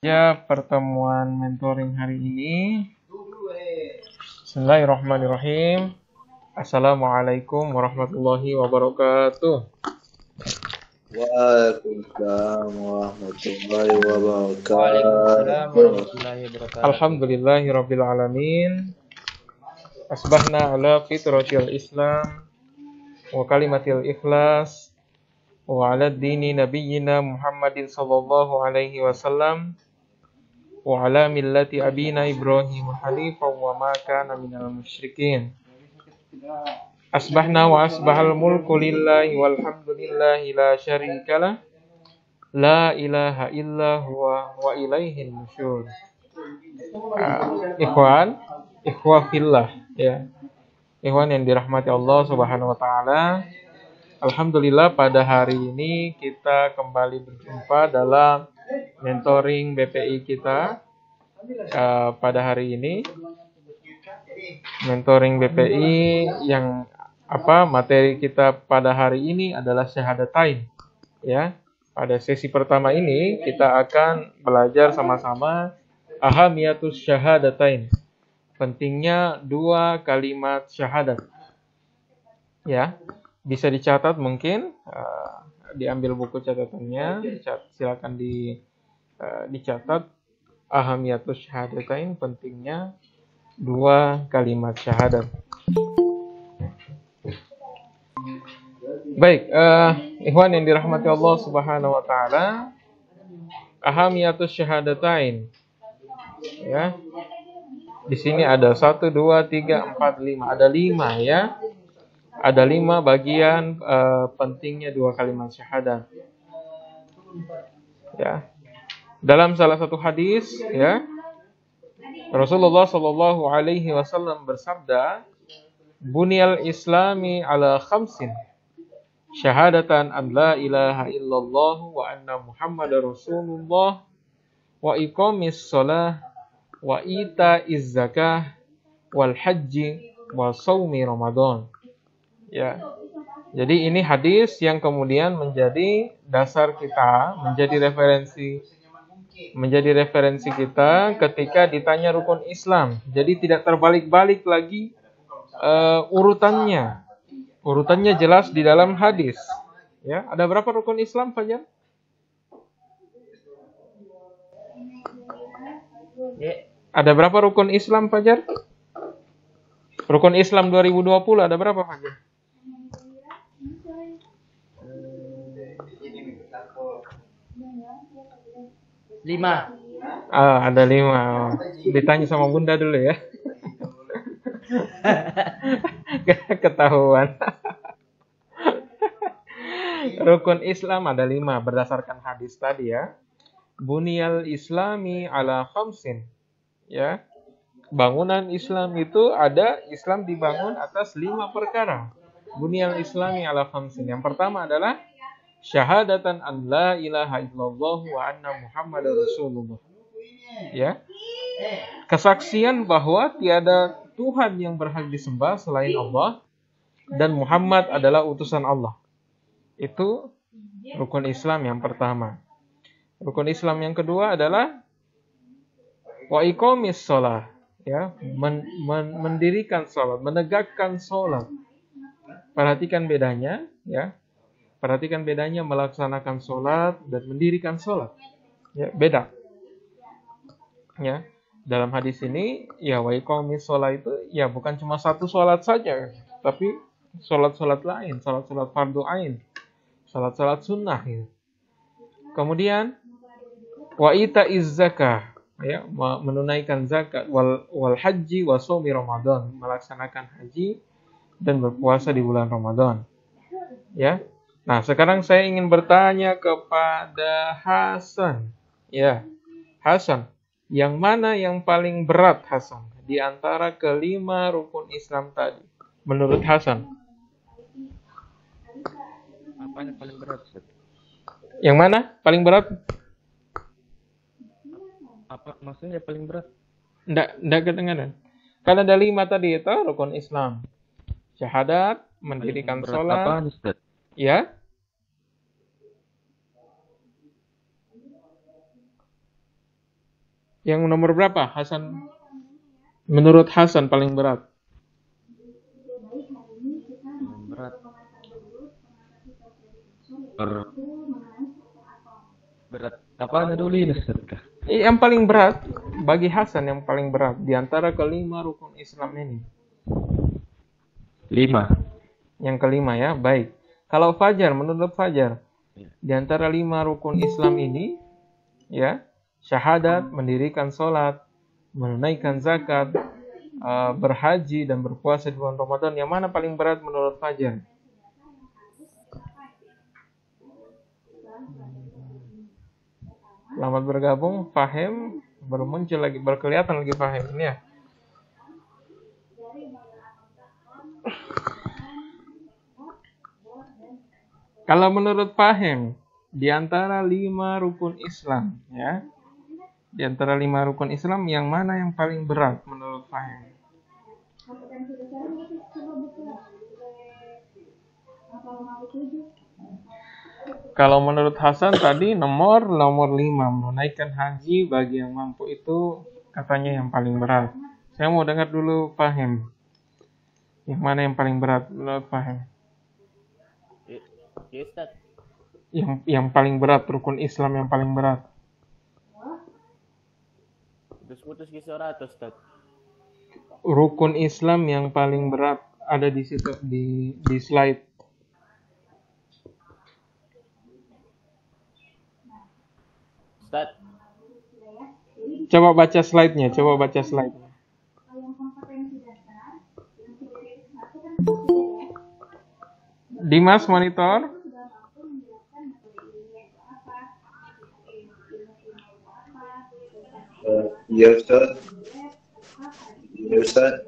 Ya, pertemuan mentoring hari ini. Bismillahirrahmanirrahim. Assalamualaikum warahmatullahi wabarakatuh. Waalaikumsalam warahmatullahi wabarakatuh. Waalaikumsalam warahmatullahi wabarakatuh. Alhamdulillahirabbil alamin. Asbahna ala fitratil Islam wa kalimatil ikhlas wa ala dini nabiyyina Muhammadin sallallahu alaihi wasallam wa ala millati abina Ibrahim hanifan wa ma kana minal musyrikin. Asbahna wa asbahal mulku lillahi walhamdulillahi la syarikalah la ilaha illa huwa wa ilaihil nusyur. Ikhwah fillah, ya. Ikhwan yang dirahmati Allah Subhanahu wa taala. Alhamdulillah pada hari ini kita kembali berjumpa dalam mentoring BPI kita. Pada hari ini mentoring BPI yang materi kita pada hari ini adalah syahadatain, ya. Pada sesi pertama ini kita akan belajar sama-sama ahamiyatus syahadatain, pentingnya dua kalimat syahadat, ya. Bisa dicatat mungkin, diambil buku catatannya, silakan dicatat ahamiyatus syahadatain, pentingnya dua kalimat syahadat. Baik, ikhwan yang dirahmati Allah Subhanahu wa taala, ahamiyatus syahadatain, ya. Di sini ada 1 2 3 4 5, ada 5, ya. Ada 5 bagian pentingnya dua kalimat syahadat. Ya. Dalam salah satu hadis, ya, Rasulullah Shallallahu alaihi wasallam bersabda, "Bunyal Islami ala khamsin. Syahadatan an la ilaha illallah wa anna Muhammadar Rasulullah wa iqamis shalah wa ita'iz zakah wal haji wa shaumi Ramadan." Ya. Jadi ini hadis yang kemudian menjadi dasar kita, menjadi referensi kita ketika ditanya rukun Islam. Jadi tidak terbalik-balik lagi urutannya. Urutannya jelas di dalam hadis. Ya, ada berapa rukun Islam, Fajar? Ada berapa rukun Islam, Fajar? Rukun Islam 2020 ada berapa, Fajar? 5. Ada 5. Ditanya sama Bunda dulu, ya. Ketahuan. Rukun Islam ada 5 berdasarkan hadis tadi, ya. Bunyal Islami ala khamsin. Ya. Bangunan Islam itu ada, Islam dibangun atas 5 perkara. Bunyal Islami ala khamsin. Yang pertama adalah syahadatan an la ilaha illallah wa anna Muhammadar Rasulullah. Ya. Kesaksian bahwa tiada Tuhan yang berhak disembah selain Allah dan Muhammad adalah utusan Allah. Itu rukun Islam yang pertama. Rukun Islam yang kedua adalah wa iqamis shalah, ya, mendirikan salat, menegakkan salat. Perhatikan bedanya, ya. Perhatikan bedanya melaksanakan salat dan mendirikan salat. Ya, beda. Ya. Dalam hadis ini, ya, wa iqamis shalah itu ya bukan cuma satu salat saja, tapi salat-salat lain, salat-salat fardu ain, salat-salat sunnah, ya. Kemudian wa ita'iz zakah, ya, menunaikan zakat, wal haji wa shaumi Ramadan, melaksanakan haji dan berpuasa di bulan Ramadan. Ya. Nah, sekarang saya ingin bertanya kepada Hasan. Ya. Hasan, yang mana yang paling berat, Hasan, di antara kelima rukun Islam tadi? Menurut Hasan. Apa yang paling berat? Yang mana paling berat? Apa maksudnya paling berat? Nggak kedengaran. Kan ada 5 tadi itu rukun Islam. Syahadat, mendirikan sholat. Apaan, Ustaz? Ya. Yang nomor berapa? Hasan. Menurut Hasan paling berat. Paling berat. Berat. Apaan dulu ini, Ustaz? Yang paling berat bagi Hasan, yang paling berat di antara kelima rukun Islam ini. 5. Yang kelima ya, baik. Kalau Fajar, menurut Fajar, di antara 5 rukun Islam ini, ya, syahadat, mendirikan sholat, menunaikan zakat, berhaji dan berpuasa di bulan Ramadan, yang mana paling berat menurut Fajar? Selamat bergabung, Fahim, baru muncul lagi, berkelihatan lagi Fahim ini ya. Kalau menurut Fahim, di antara 5 rukun Islam, ya, di antara 5 rukun Islam, yang mana yang paling berat menurut Fahim? Kalau menurut Hasan tadi nomor 5, menunaikan haji bagi yang mampu itu katanya yang paling berat. Saya mau dengar dulu Fahim. Yang mana yang paling berat menurut Fahim? Ya, Ustaz. Yang paling berat, rukun Islam yang paling berat. Putus-putus ke suara, Ustaz. Rukun Islam yang paling berat ada di situ di slide. Ustaz. Coba baca slide-nya. Dimas monitor. Ya Ustaz. Ya Ustaz.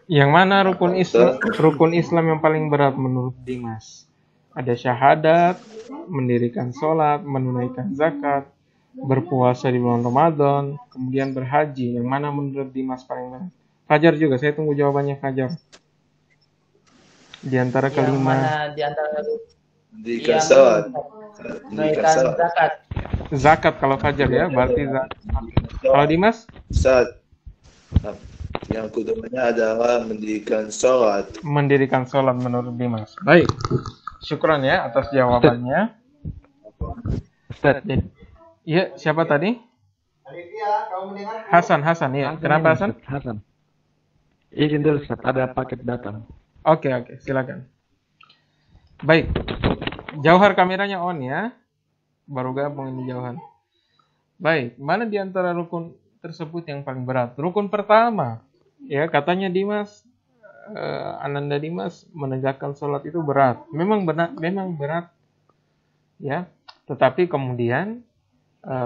Yang mana rukun Islam yang paling berat menurut Dimas? Ada syahadat, mendirikan sholat, menunaikan zakat, berpuasa di bulan Ramadan, kemudian berhaji. Yang mana menurut Dimas paling berat? Fajar juga, saya tunggu jawabannya Fajar. Di antara kelima. Yang mana di antara Mendirikan sholat. menunaikan zakat. Zakat kalau Fajar ya, berarti zakat. Kalau Dimas? Ustaz. Yang keduanya adalah mendirikan sholat. Mendirikan sholat menurut Dimas. Baik. Syukran ya atas jawabannya. Ustaz. Iya, siapa tadi? Hasan, ya. Kenapa Hasan? Hasan. Izin dulu, Ustaz. Ada paket datang. Oke, silakan. Baik. Jauhar kameranya on ya. Baru gabung ini Jauhar. Baik, mana di antara rukun tersebut yang paling berat? Rukun pertama, ya katanya Dimas, Ananda Dimas menegakkan sholat itu berat. Memang berat, ya. Tetapi kemudian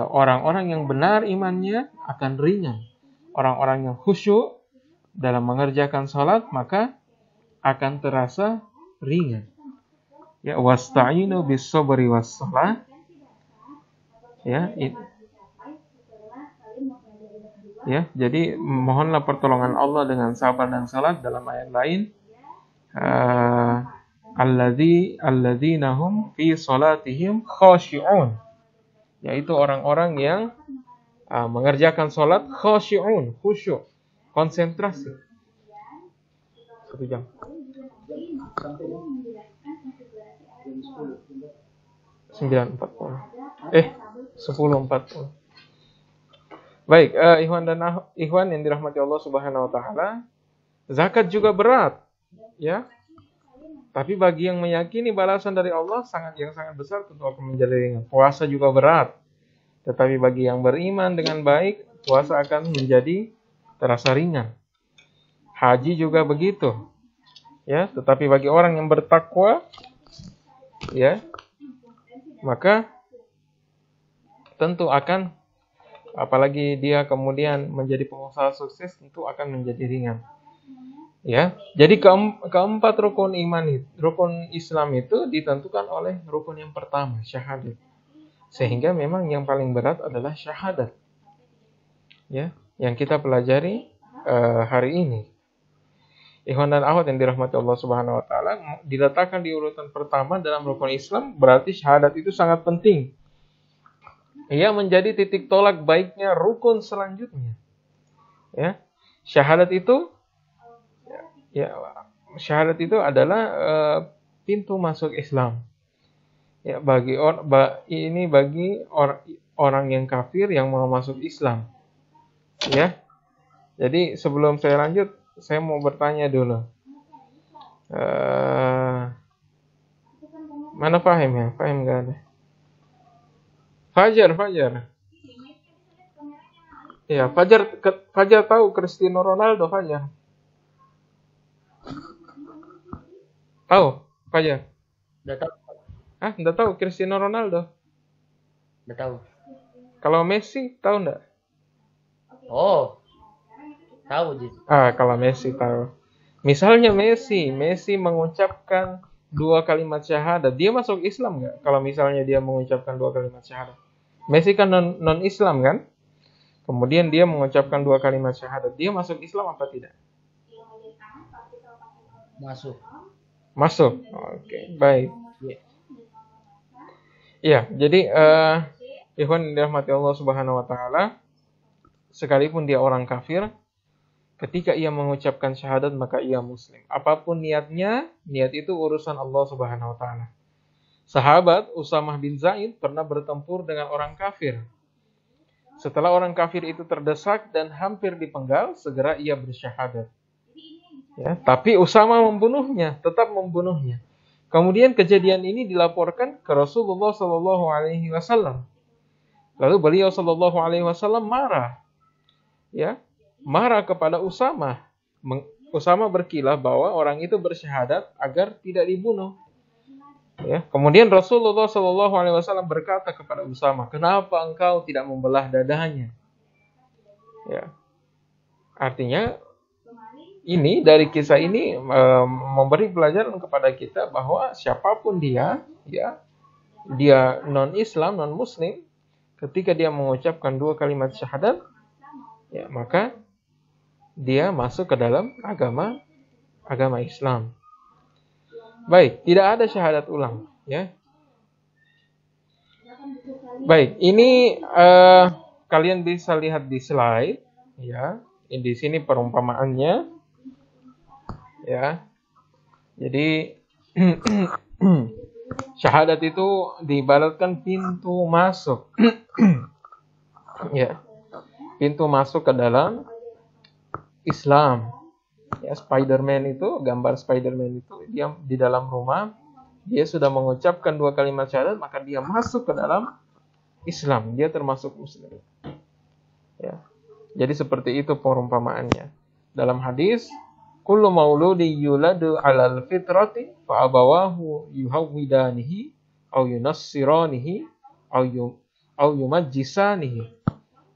orang-orang yang benar imannya akan ringan. Orang-orang yang khusyuk dalam mengerjakan sholat maka akan terasa ringan. Ya, wasta'inu bis-sabri was-shalah. Ya, jadi mohonlah pertolongan Allah dengan sabar dan salat. Dalam ayat lain, alladzina hum fi salatihim khashi'un, yaitu orang-orang yang mengerjakan salat khashi'un, khusyuk, konsentrasi. 1 jam. 9.40. 10.40. Baik, Ikhwan yang dirahmati Allah Subhanahu wa taala, zakat juga berat, ya. Tapi bagi yang meyakini balasan dari Allah sangat besar tentu akan menjadi ringan. Puasa juga berat. Tetapi bagi yang beriman dengan baik, puasa akan menjadi terasa ringan. Haji juga begitu. Ya, tetapi bagi orang yang bertakwa, ya, maka tentu akan, apalagi dia kemudian menjadi pengusaha sukses, tentu akan menjadi ringan. Ya, jadi keempat rukun Islam itu ditentukan oleh rukun yang pertama, syahadat. Sehingga memang yang paling berat adalah syahadat. Ya, yang kita pelajari hari ini. Ikhwan dan akhwat yang dirahmati Allah Subhanahu wa taala, diletakkan di urutan pertama dalam rukun Islam, berarti syahadat itu sangat penting. ia menjadi titik tolak baiknya rukun selanjutnya. Ya, syahadat itu, ya, syahadat itu adalah pintu masuk Islam. Ya, bagi orang yang kafir yang mau masuk Islam. Ya, jadi sebelum saya lanjut, saya mau bertanya dulu. Mana Fahim ya? Fahim nggak ada. Fajar. Ya, Fajar tahu Cristiano Ronaldo, Fajar. Tahu, Fajar? Udah tahu. Nggak tahu Cristiano Ronaldo? Udah tahu. Kalau Messi, tahu nggak? Oh. Tahu, Ji. Kalau Messi tahu. Misalnya Messi mengucapkan 2 kalimat syahadat, dia masuk Islam nggak? Kalau misalnya dia mengucapkan 2 kalimat syahadat, Messi kan non Islam kan? Kemudian dia mengucapkan 2 kalimat syahadat, dia masuk Islam apa tidak? Masuk. Oke, baik. Ya, jadi ikhwan yang dirahmati Allah Subhanahu wa taala, sekalipun dia orang kafir, ketika ia mengucapkan syahadat maka ia muslim. Apapun niatnya, niat itu urusan Allah Subhanahu wa taala. Sahabat Usamah bin Zaid pernah bertempur dengan orang kafir. Setelah orang kafir itu terdesak dan hampir dipenggal, segera ia bersyahadat. Ya, tapi Usamah tetap membunuhnya. Kemudian kejadian ini dilaporkan ke Rasulullah sallallahu alaihi wasallam. Lalu beliau sallallahu alaihi wasallam marah. Ya, marah kepada Usamah. Usamah berkilah bahwa orang itu bersyahadat agar tidak dibunuh. Ya, kemudian Rasulullah Shallallahu Alaihi Wasallam berkata kepada Usamah, kenapa engkau tidak membelah dadanya? Ya, artinya dari kisah ini memberi pelajaran kepada kita bahwa siapapun dia non Islam, non Muslim, ketika dia mengucapkan 2 kalimat syahadat, ya maka dia masuk ke dalam agama Islam. Baik, tidak ada syahadat ulang, ya. Baik, ini kalian bisa lihat di slide, ya. Di sini perumpamaannya, ya. Jadi syahadat itu diibaratkan pintu masuk, ya. Pintu masuk ke dalam Islam. Ya, Spider-Man itu, gambar Spider-Man itu, dia di dalam rumah, dia sudah mengucapkan 2 kalimat syahadat, maka dia masuk ke dalam Islam, dia termasuk Muslim. Ya. Jadi seperti itu perumpamaannya. Dalam hadis, kullu mauludi yuladu 'alal fitrati fa abawahu yuhawwidanihi aw yunassiranihi aw yumajjisanihi.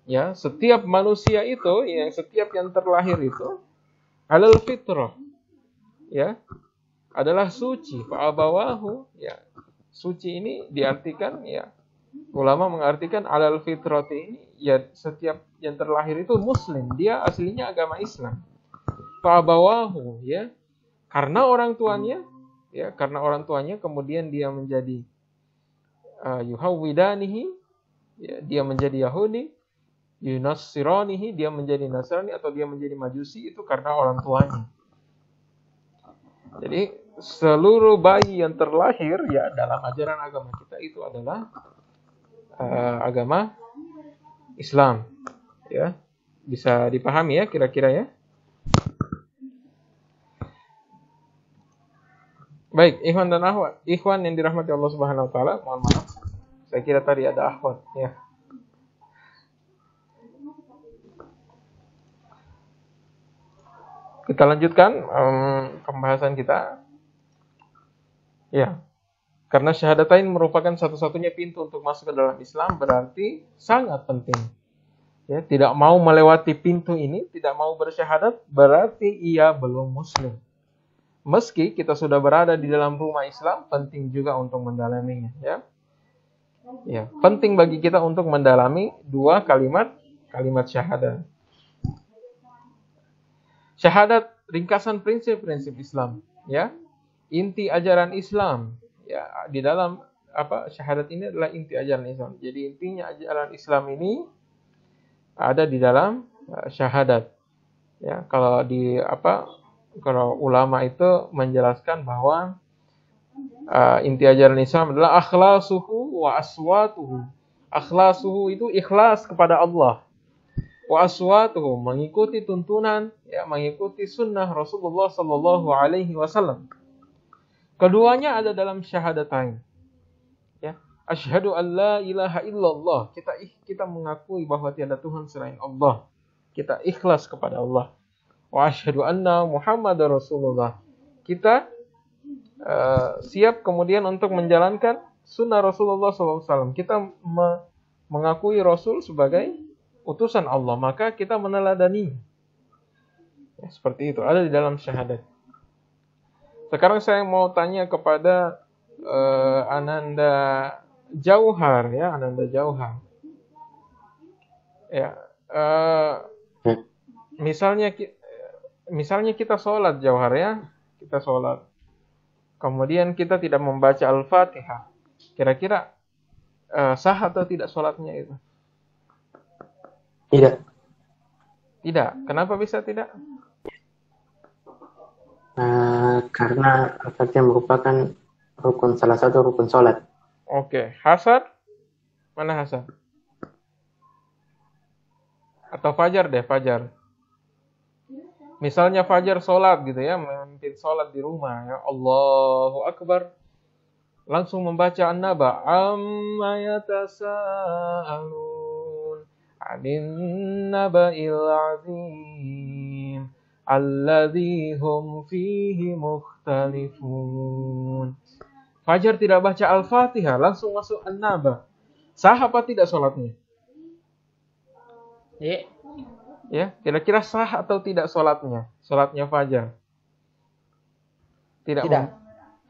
Ya, setiap manusia itu, setiap yang terlahir itu alal fitrah, ya, adalah suci. Fa'abawahu, ya, suci ini diartikan, ya, ulama mengartikan alal fitrati ini, ya, setiap yang terlahir itu muslim, dia aslinya agama Islam. Fa'abawahu, ya, karena orang tuanya kemudian dia menjadi yuhawwidanihi, ya, dia menjadi Yahudi, yunassiranihi, dia menjadi Nasrani, atau dia menjadi Majusi, itu karena orang tuanya. Jadi seluruh bayi yang terlahir, ya, dalam ajaran agama kita itu adalah agama Islam, ya. Bisa dipahami ya kira-kira ya. Baik, ikhwan dan akhwat, ikhwan yang dirahmati Allah Subhanahu wa taala, mohon maaf, saya kira tadi ada akhwat, ya. Kita lanjutkan pembahasan kita. Ya, karena syahadatain merupakan satu-satunya pintu untuk masuk ke dalam Islam, berarti sangat penting. Ya, tidak mau melewati pintu ini, tidak mau bersyahadat, berarti ia belum Muslim. Meski kita sudah berada di dalam rumah Islam, penting juga untuk mendalaminya. Ya, penting bagi kita untuk mendalami 2 kalimat syahadat. Syahadat ringkasan prinsip-prinsip Islam, ya. Inti ajaran Islam, ya, di dalam syahadat ini adalah inti ajaran Islam. Jadi intinya ajaran Islam ini ada di dalam syahadat. Ya, kalau ulama itu menjelaskan bahwa inti ajaran Islam adalah akhlasuhu wa aswatuhu. Akhlasuhu itu ikhlas kepada Allah. Wa aswatuhu mengikuti tuntunan, ya, mengikuti sunnah Rasulullah sallallahu alaihi wasallam. Keduanya ada dalam syahadatain. Ya, asyhadu an la ilaha illallah. Kita mengakui bahwa tiada Tuhan selain Allah. Kita ikhlas kepada Allah. Wa asyhadu anna Muhammadar Rasulullah. Kita siap kemudian untuk menjalankan sunnah Rasulullah SAW. Kita mengakui Rasul sebagai utusan Allah, maka kita meneladani. Ya, seperti itu, ada di dalam syahadat. Sekarang saya mau tanya kepada Ananda Jauhar, ya, Ananda Jauhar. Ya, misalnya kita sholat, Jauhar, ya, kita sholat. Kemudian kita tidak membaca Al-Fatihah. Kira-kira sah atau tidak sholatnya itu? Tidak. Tidak. Kenapa bisa tidak? Karena Al-Fatihah merupakan salah satu rukun sholat. Oke. Hasan? Mana Hasan? Atau Fajar deh, Fajar. Misalnya Fajar sholat gitu ya, memimpin sholat di rumah, ya, Allahu Akbar, langsung membaca An-Naba, amma yatasaalun 'anin naba'il 'azim alladzi hum fihi mukhtalifun. Fajar tidak baca Al-Fatihah, langsung masuk An-Naba. Sah apa tidak sholatnya? Ya, kira-kira sah atau tidak sholatnya Fajar? Tidak.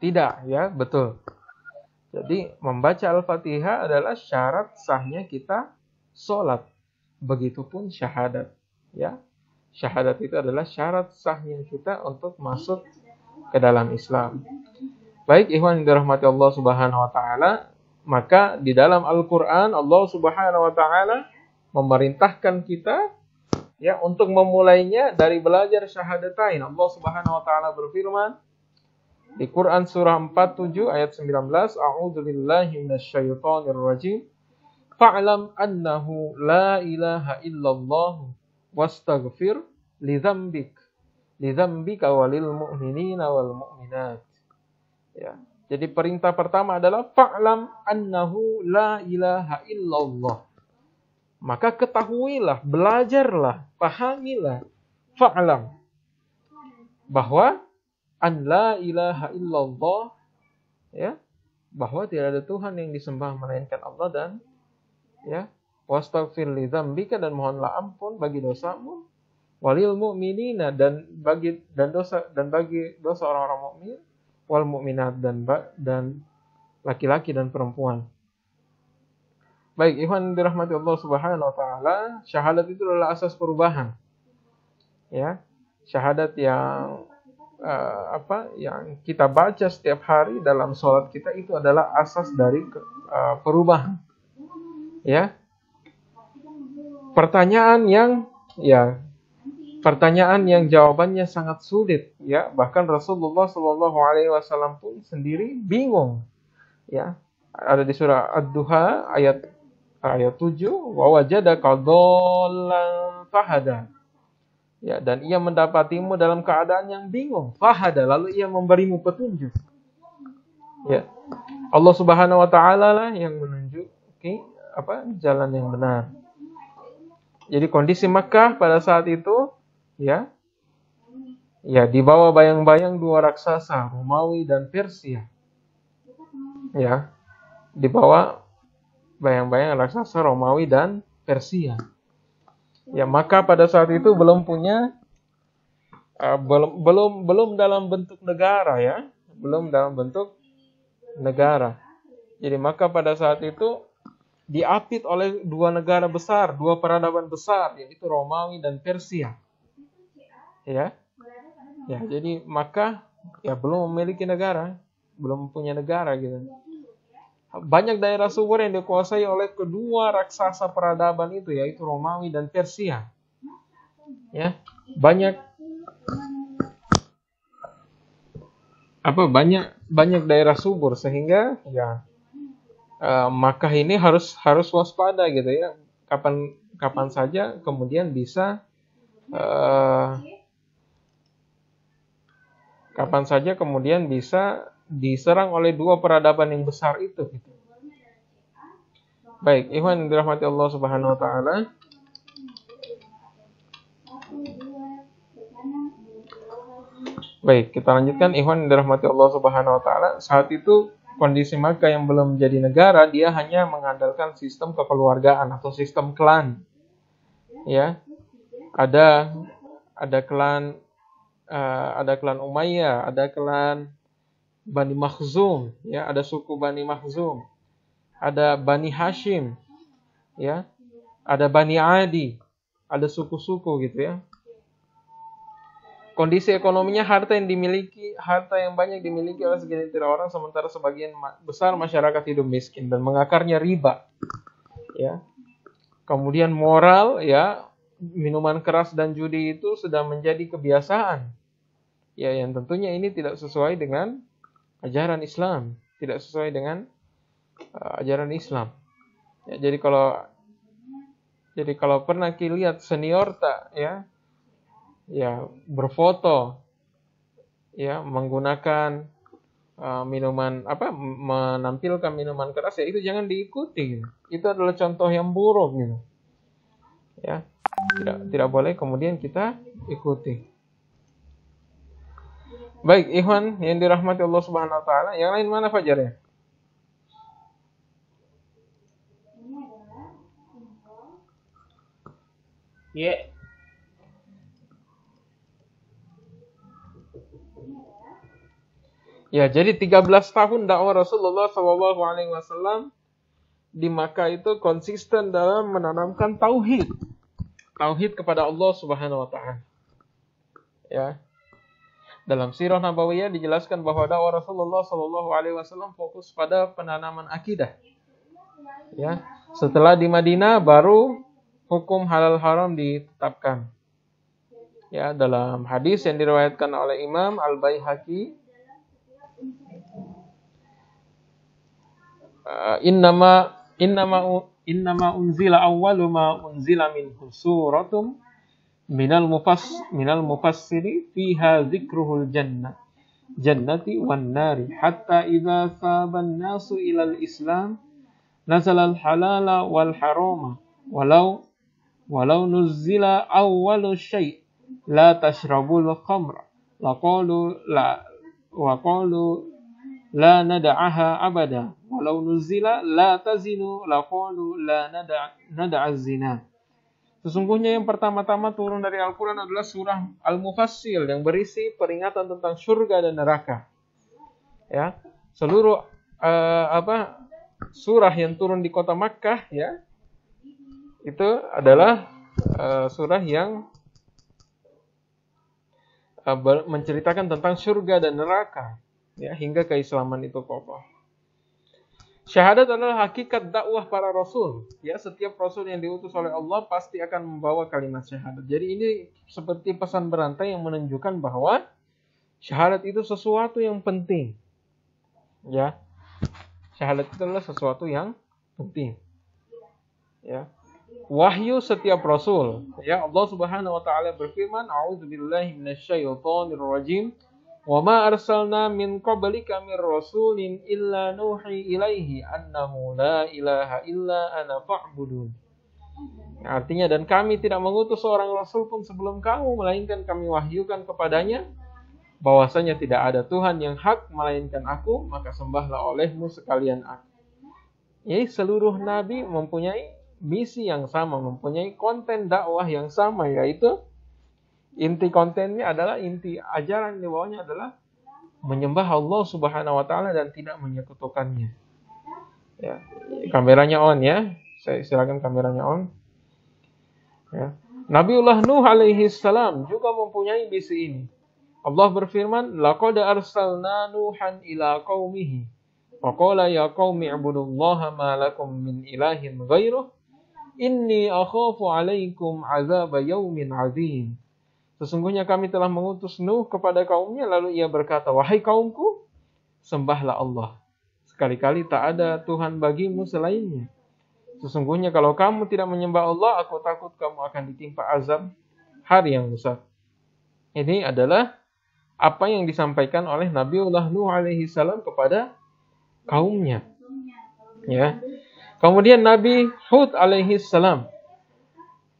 Tidak, ya, betul. Jadi membaca Al-Fatihah adalah syarat sahnya kita sholat. Begitupun syahadat, ya. Syahadat itu adalah syarat sahnya kita untuk masuk ke dalam Islam. Baik, ikhwan yang dirahmati Allah Subhanahu wa taala, maka di dalam Al-Qur'an Allah Subhanahu wa taala memerintahkan kita, ya, untuk memulainya dari belajar syahadatain. Allah Subhanahu wa taala berfirman di Quran surah 47 ayat 19, A'udzu billahi minasyaitonir rajim. Fa'lam annahu la ilaha illallah wastaghfir li dzambika walil mu'minina wal mu'minat. Ya. Jadi perintah pertama adalah fa'lam annahu la ilaha illallah. Maka ketahuilah, belajarlah, pahamilah, fa'lam, bahwa an la ilaha illallah, ya, bahwa tidak ada Tuhan yang disembah melainkan Allah, dan, ya, wastaghfir li dzambika, dan mohonlah ampun bagi dosamu, walil mu'minina, dan bagi dosa orang-orang mukmin, wal mu'minat, dan laki-laki dan perempuan. Baik, ikhwan dirahmati Allah Subhanahu wa taala, syahadat itu adalah asas perubahan. Ya. Syahadat yang yang kita baca setiap hari dalam sholat kita itu adalah asas dari perubahan. Ya. Pertanyaan yang jawabannya sangat sulit, ya. Bahkan Rasulullah SAW pun sendiri bingung. Ya. Ada di surah Ad-Duha ayat 7, wa wajadaka dhallan fahada. Ya, dan ia mendapatimu dalam keadaan yang bingung, fahada, lalu ia memberimu petunjuk. Ya. Allah Subhanahu wa taala lah yang menunjuki jalan yang benar. Jadi kondisi Makkah pada saat itu, ya, di bawah bayang-bayang dua raksasa, Romawi dan Persia. Ya. Di bawah bayang-bayang raksasa Romawi dan Persia. Ya, maka pada saat itu belum punya belum dalam bentuk negara, ya. Belum dalam bentuk negara. Jadi maka pada saat itu diapit oleh dua negara besar, dua peradaban besar, yaitu Romawi dan Persia. Ya. Ya, jadi maka belum memiliki negara, belum punya negara gitu. banyak daerah subur yang dikuasai oleh kedua raksasa peradaban itu, yaitu Romawi dan Persia. Ya, banyak daerah subur sehingga ya Makkah ini harus waspada gitu ya. Kapan saja kemudian bisa diserang oleh dua peradaban yang besar itu gitu. Baik, ikhwan yang dirahmati Allah Subhanahu wa taala. Baik, kita lanjutkan, ikhwan yang dirahmati Allah Subhanahu wa taala. Saat itu kondisi Makkah yang belum menjadi negara, dia hanya mengandalkan sistem kekeluargaan atau sistem klan. Ya. Ada klan Umayyah, ada klan Bani Makhzum, ya, ada suku Bani Makhzum, ada Bani Hashim, ya, ada Bani Adi, ada suku-suku gitu ya. Kondisi ekonominya harta yang banyak dimiliki oleh segelintir orang, sementara sebagian besar masyarakat hidup miskin dan mengakarnya riba. Ya. Kemudian moral, ya, minuman keras dan judi itu sudah menjadi kebiasaan. Ya, yang tentunya ini tidak sesuai dengan ajaran Islam, tidak sesuai dengan ajaran Islam. Ya, jadi kalau pernah lihat senior berfoto, ya, menggunakan menampilkan minuman keras, ya itu jangan diikuti. Gitu. Itu adalah contoh yang buruk, gitu. Ya, tidak boleh kemudian kita ikuti. Baik, ikhwan yang dirahmati Allah Subhanahu wa taala, yang lain mana Fajar ya? Ya. Ya, jadi 13 tahun dakwah Rasulullah SAW di Makkah itu konsisten dalam menanamkan tauhid kepada Allah Subhanahu wa taala. Ya. Dalam sirah Nabawiyah dijelaskan bahwa dakwah Rasulullah SAW fokus pada penanaman akidah. Ya, setelah di Madinah baru hukum halal haram ditetapkan. Ya, dalam hadis yang diriwayatkan oleh Imam Al-Baihaqi, innama unzila awwalu ma unzila minhu suratum minal mufassiri fiha dzikruhul jannati wan nari hatta idza saban nasu ilal islam nazala al halala wal harama walau nuzila awwalu syai' la tashrabul khamra laqalu la nad'aha abada walau nuzila la tazinu laqalu la nad'a zina. Sesungguhnya yang pertama-tama turun dari Al-Quran adalah surah Al-Mufassil yang berisi peringatan tentang surga dan neraka. Ya, seluruh surah yang turun di kota Makkah, ya, itu adalah surah yang menceritakan tentang surga dan neraka, ya, hingga keislaman itu kokoh. Syahadat adalah hakikat dakwah para rasul. Ya, setiap rasul yang diutus oleh Allah pasti akan membawa kalimat syahadat. Jadi ini seperti pesan berantai yang menunjukkan bahwa syahadat itu sesuatu yang penting. Ya, syahadat itu adalah sesuatu yang penting. Ya, wahyu setiap rasul. Ya, Allah Subhanahu wa taala berfirman, "A'udzubillahi minasyaitonir rajim. Wa ma arsalna min qablika mir rasulin illa nuhi ilaihi annahu la ilaha illa ana fa'budun." Artinya, dan kami tidak mengutus seorang rasul pun sebelum kamu, melainkan kami wahyukan kepadanya bahwasanya tidak ada Tuhan yang hak melainkan aku, maka sembahlah olehmu sekalian aku. Jadi seluruh nabi mempunyai misi yang sama, mempunyai konten dakwah yang sama, yaitu inti kontennya adalah, inti ajaran di bawahnya adalah menyembah Allah Subhanahu wa taala dan tidak menyekutukannya. Ya, kameranya on ya. Saya silakan kameranya on. Ya. Nabiullah Nuh alaihi salam juga mempunyai misi ini. Allah berfirman, "Laqad arsalna Nuhan ila qaumihi Faqala ya qaumi ibudullaha ma lakum min ilahin ghairuh inni akhafu alaikum azab yaumin azim. Sesungguhnya kami telah mengutus Nuh kepada kaumnya, lalu ia berkata, wahai kaumku, sembahlah Allah. Sekali-kali tak ada Tuhan bagimu selainnya. Sesungguhnya kalau kamu tidak menyembah Allah, aku takut kamu akan ditimpa azab hari yang besar. Ini adalah apa yang disampaikan oleh Nabiullah Nuh alaihi salam kepada kaumnya. Ya. Kemudian Nabi Hud alaihi salam,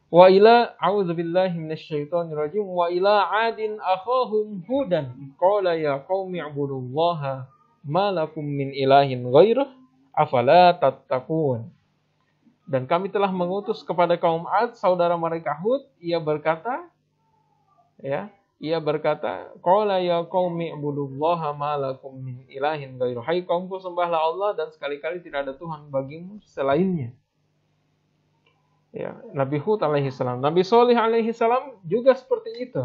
wa ila a'udzubillahi minasyaitonirrajim wa ila 'adin akhahum hudan qala ya qaumi ibudullaha ma lakum min ilahin ghairuh afala tattaqun. Dan kami telah mengutus kepada kaum 'Ad saudara mereka Hud, ia berkata qala ya qaumi ibudullaha ma lakum min ilahin ghairuh. Hai kaumku, sembahlah Allah dan sekali-kali tidak ada Tuhan bagimu selainnya. Ya, Nabi Hud alaihi salam. Nabi Saleh alaihi salam juga seperti itu.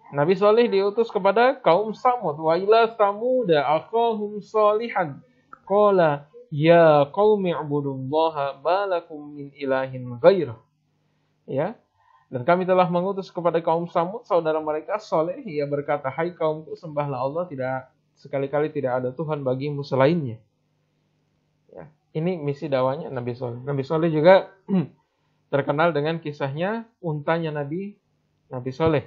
Nabi Saleh diutus kepada kaum Samud. Wa ila Samuda akhahum Salihan qala ya qaumi ibudullaha ma lakum min ilahin ghairuh. Ya. Dan kami telah mengutus kepada kaum Samud saudara mereka Saleh, ia berkata, hai kaumku, sembahlah Allah, tidak sekali-kali tidak ada Tuhan bagimu selainnya. Ya. Ini misi dakwahnya Nabi Saleh. Nabi Saleh juga terkenal dengan kisahnya untanya Nabi Saleh.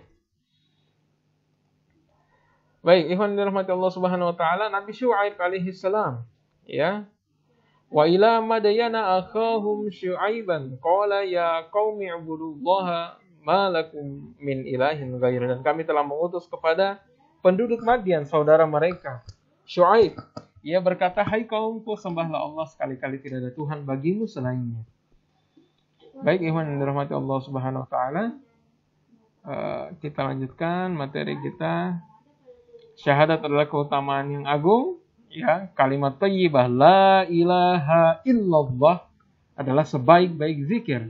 Baik, ikhwan dirahmati Allah Subhanahu wa taala, Nabi Syuaib alaihi salam, ya. Wa ila Madyana akhahum Syuaiban qala ya qaumi ibudullaha ma lakum min ilahin ghairuh. Dan kami telah mengutus kepada penduduk Madian saudara mereka Syuaib, ia berkata, hai kaumku, sembahlah Allah, sekali-kali tidak ada Tuhan bagimu selainnya. Baik, ikhwan yang dirahmati Allah Subhanahu wa taala, kita lanjutkan materi kita. Syahadat adalah keutamaan yang agung, ya. Kalimat thayyibah la ilaha illallah adalah sebaik-baik zikir.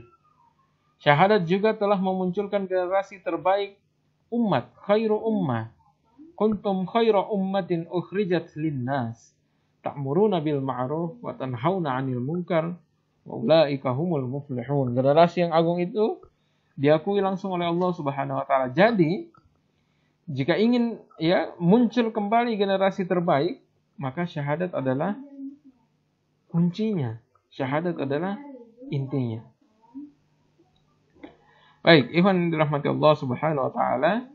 Syahadat juga telah memunculkan generasi terbaik umat, khairu ummah. Kuntum khairu ummatin ukhrijat linnas ta'muruna bil ma'ruf wa tanhauna 'anil munkar wa ulaika humul muflihun. Generasi yang agung itu diakui langsung oleh Allah Subhanahu wa taala. Jadi, jika ingin muncul kembali generasi terbaik, maka syahadat adalah kuncinya. Syahadat adalah intinya. Baik, ikhwan dirahmati Allah Subhanahu wa taala.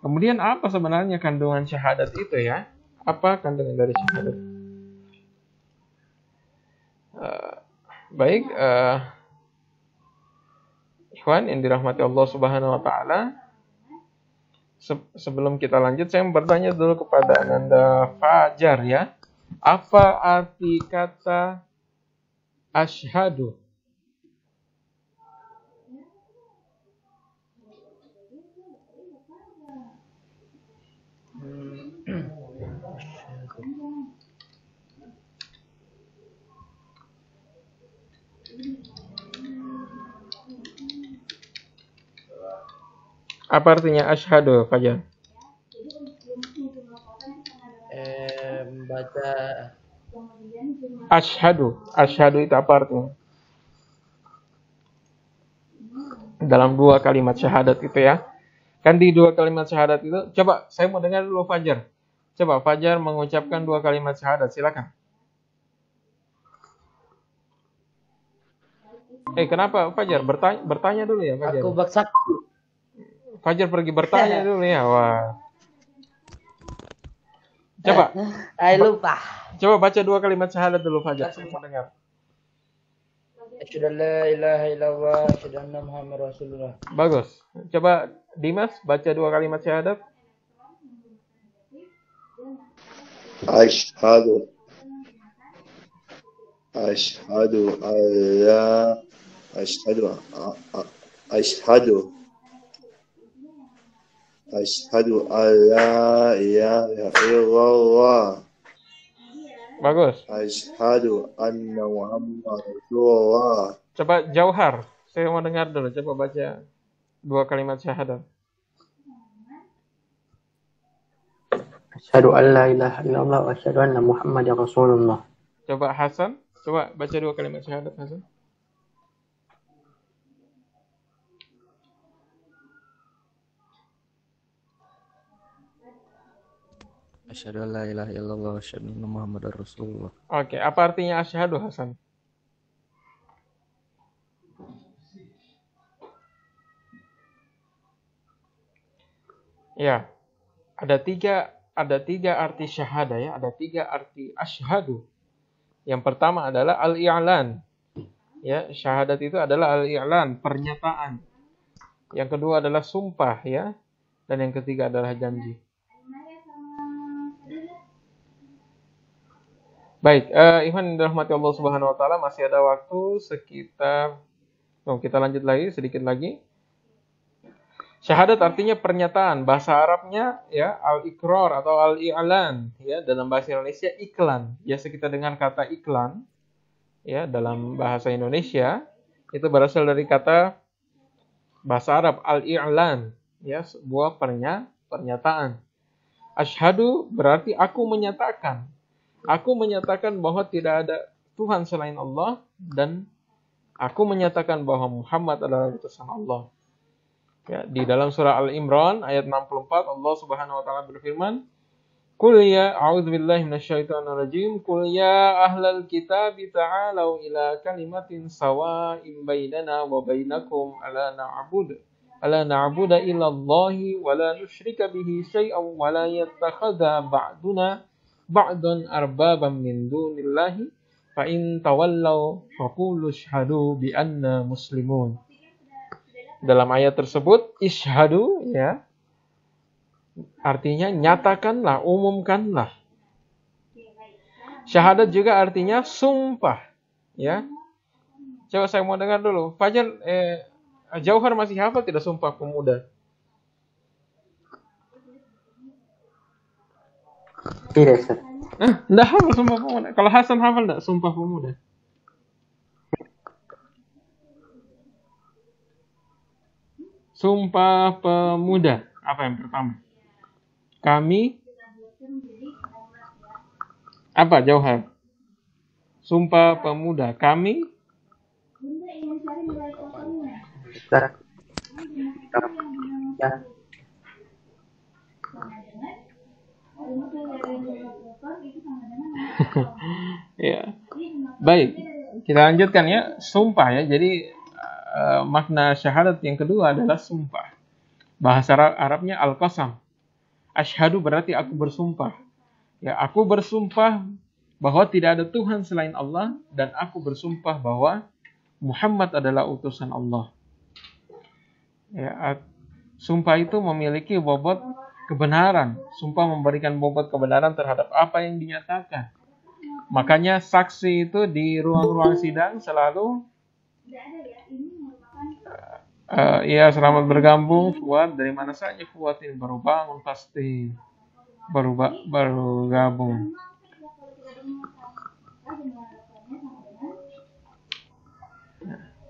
Kemudian apa sebenarnya kandungan syahadat itu, ya? Apa kandungan dari syahadat? Baik, ikhwan yang dirahmati Allah Subhanahu wa taala, sebelum kita lanjut, saya bertanya dulu kepada Ananda Fajar, ya. Apa arti kata asyhadu? Apa artinya asyhadu, Fajar? Baca Asyhadu. Asyhadu itu apa artinya? Dalam dua kalimat syahadat itu, ya. Kan di dua kalimat syahadat itu, coba saya mau dengar dulu Fajar. Coba Fajar mengucapkan dua kalimat syahadat, silakan. Kenapa Fajar? Bertanya dulu ya, Fajar. aku bersaksi. Fajar pergi bertanya dulu ya. Wah. Coba. Lupa. Coba baca dua kalimat syahadat dulu Fajar. Saya mau dengar. Asyhadu an la ilaha illallah, asyhadu anna Muhammadar Rasulullah. Bagus. Coba Dimas baca dua kalimat syahadat. Ashhadu alla ilaha illallah. Bagus. Ashhadu anna Muhammadar Rasulullah. Coba Jauhar. Saya mau dengar dulu. Coba baca dua kalimat syahadat. Asyhadu an la ilaha illallah wa asyhadu anna Muhammadar Rasulullah. Coba Hasan, coba baca 2 kalimat syahadat Hasan. Asyhadu an la ilaha illallah wa asyhadu anna Muhammadar Rasulullah. Oke, apa artinya asyhadu Hasan? Ya, ada tiga arti syahadah ya, ada 3 arti asyhadu. Yang pertama adalah al-i'lan. Ya, syahadat itu adalah al-i'lan, pernyataan. Yang kedua adalah sumpah ya, dan yang ketiga adalah janji. Baik, ikhwan yang dirahmati Allah Subhanahu wa taala, masih ada waktu sekitar kita lanjut lagi sedikit lagi. Syahadat artinya pernyataan, bahasa Arabnya ya al-iqrar atau al-i'lan, ya dalam bahasa Indonesia iklan. Biasa kita dengar kata iklan ya dalam bahasa Indonesia itu berasal dari kata bahasa Arab al-i'lan, ya sebuah pernyataan. Asyhadu berarti aku menyatakan. Aku menyatakan bahwa tidak ada Tuhan selain Allah dan aku menyatakan bahwa Muhammad adalah utusan Allah. Ya, di dalam surah Al-Imran ayat 64 Allah Subhanahu wa taala berfirman, "Qul ya a'udzubillahi minasyaitonir rajim, qul ya ahlal kitab ta'alu ila kalimatin sawa'in bainana wa bainakum alla na'budu illa Allahi wa la nusyrika bihi syai'an wa la yattakhadha ba'duna ba'dan arbaban min dunillahi fa in tawallaw faqulu asyhadu bi anna muslimun." Dalam ayat tersebut isyhadu ya artinya nyatakanlah, umumkanlah. Syahadat juga artinya sumpah ya. Coba saya mau dengar dulu. Fajar Jauhar masih hafal tidak Sumpah Pemuda? Tidak, Ustaz. Enggak hafal Sumpah Pemuda. Kalau Hasan hafal enggak Sumpah Pemuda? Sumpah Pemuda. Apa yang pertama? Kami. Apa Jauhar? Sumpah Pemuda. Kami. Ustaz. Ya. Baik. Kita lanjutkan ya. Sumpah ya. Jadi makna syahadat yang kedua adalah sumpah. Bahasa Arabnya al-qasam. Asyhadu berarti aku bersumpah. Ya, aku bersumpah bahwa tidak ada Tuhan selain Allah dan aku bersumpah bahwa Muhammad adalah utusan Allah. Ya, sumpah itu memiliki bobot kebenaran. Sumpah memberikan bobot kebenaran terhadap apa yang dinyatakan. Makanya saksi itu di ruang-ruang sidang selalu ya selamat bergabung Fuad, dari mana saja Fuad ini baru bangun pasti baru gabung.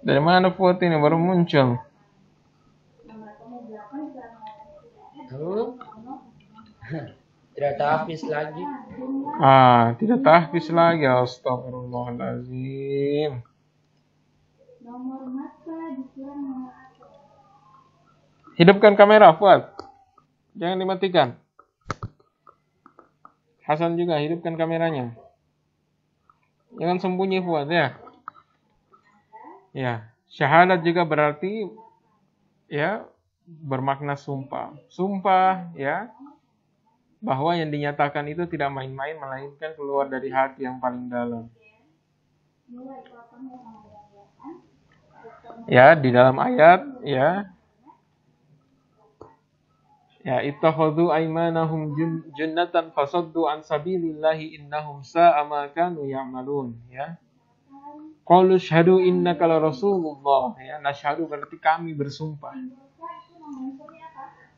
Dari mana Fuad ini baru muncul? Tidak tahfiz lagi. Tidak tahfiz lagi. Astagfirullahaladzim. Hidupkan kamera, Fuad. Jangan dimatikan. Hasan juga hidupkan kameranya. Jangan sembunyi, Fuad ya. Ya, syahadat juga berarti ya bermakna sumpah. Sumpah ya bahwa yang dinyatakan itu tidak main-main melainkan keluar dari hati yang paling dalam. Ya, di dalam ayat ya ittakhadhu aymanahum junnatan fasaddu an sabilillahi innahum sa'a ma kanu ya'malun ya. Qalu syahadu innaka la rasulullah ya. Nasyhadu berarti kami bersumpah.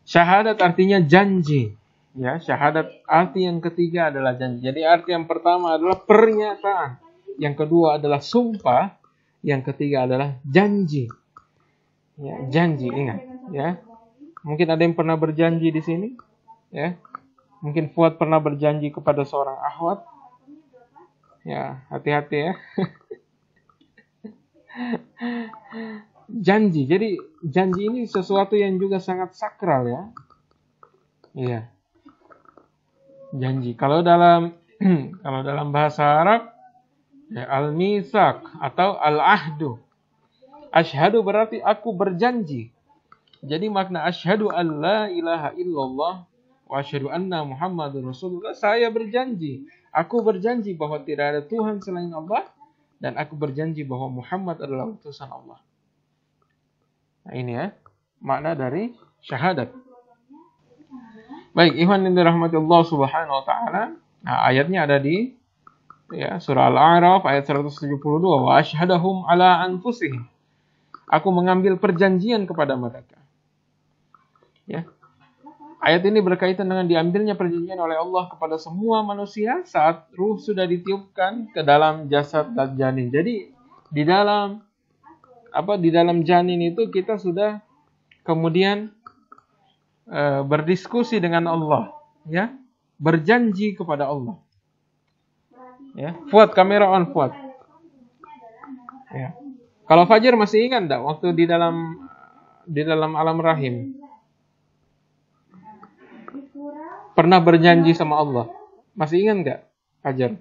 Syahadat artinya janji ya. Syahadat arti yang ketiga adalah janji. Jadi arti yang pertama adalah pernyataan, yang kedua adalah sumpah, yang ketiga adalah janji. Ya, janji, ingat ya. Mungkin ada yang pernah berjanji di sini, ya. Mungkin Fuad pernah berjanji kepada seorang akhwat. Ya, hati-hati ya. Janji. Jadi janji ini sesuatu yang juga sangat sakral ya. Iya. Janji. Kalau dalam bahasa Arab ya, al-mitsaq atau al-ahdu. Asyhadu berarti aku berjanji. Jadi makna asyhadu an la ilaha illallah wa asyhadu anna Muhammadur Rasulullah, saya berjanji. Aku berjanji bahwa tidak ada Tuhan selain Allah dan aku berjanji bahwa Muhammad adalah utusan Allah. Nah, ini ya makna dari syahadat. Baik, ikhwan yang dirahmati Allah Subhanahu wa taala. Nah, ayatnya ada di ya, surah Al-A'raf ayat 172, wa asyhadahum ala anfusihim. Aku mengambil perjanjian kepada mereka. Ya. Ayat ini berkaitan dengan diambilnya perjanjian oleh Allah kepada semua manusia saat ruh sudah ditiupkan ke dalam jasad dan janin. Jadi di dalam janin itu kita sudah kemudian berdiskusi dengan Allah, ya, berjanji kepada Allah. Ya, Fuad, kamera on, Fuad. Ya. Kalau Fajar masih ingat enggak waktu di dalam alam rahim? Pernah berjanji sama Allah. Masih ingat enggak, Fajar?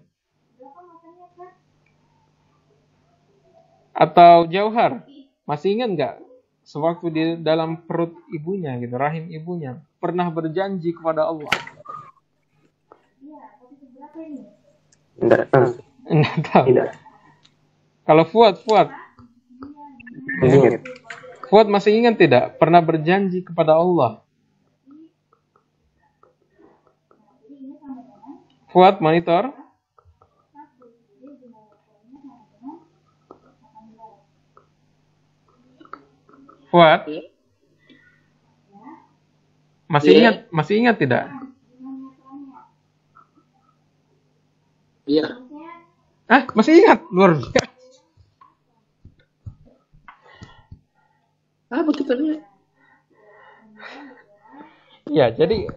Atau Jauhar, masih ingat enggak sewaktu di dalam perut ibunya gitu, rahim ibunya, pernah berjanji kepada Allah? Enggak. Enggak tahu. Tidak. Kalau Fuad, Ingat. Fuad masih ingat tidak? Pernah berjanji kepada Allah. Fuad, monitor. Fuad. Masih ingat tidak? Iya. Masih ingat? Luar biasa. Apa kita lihat? Ya, jadi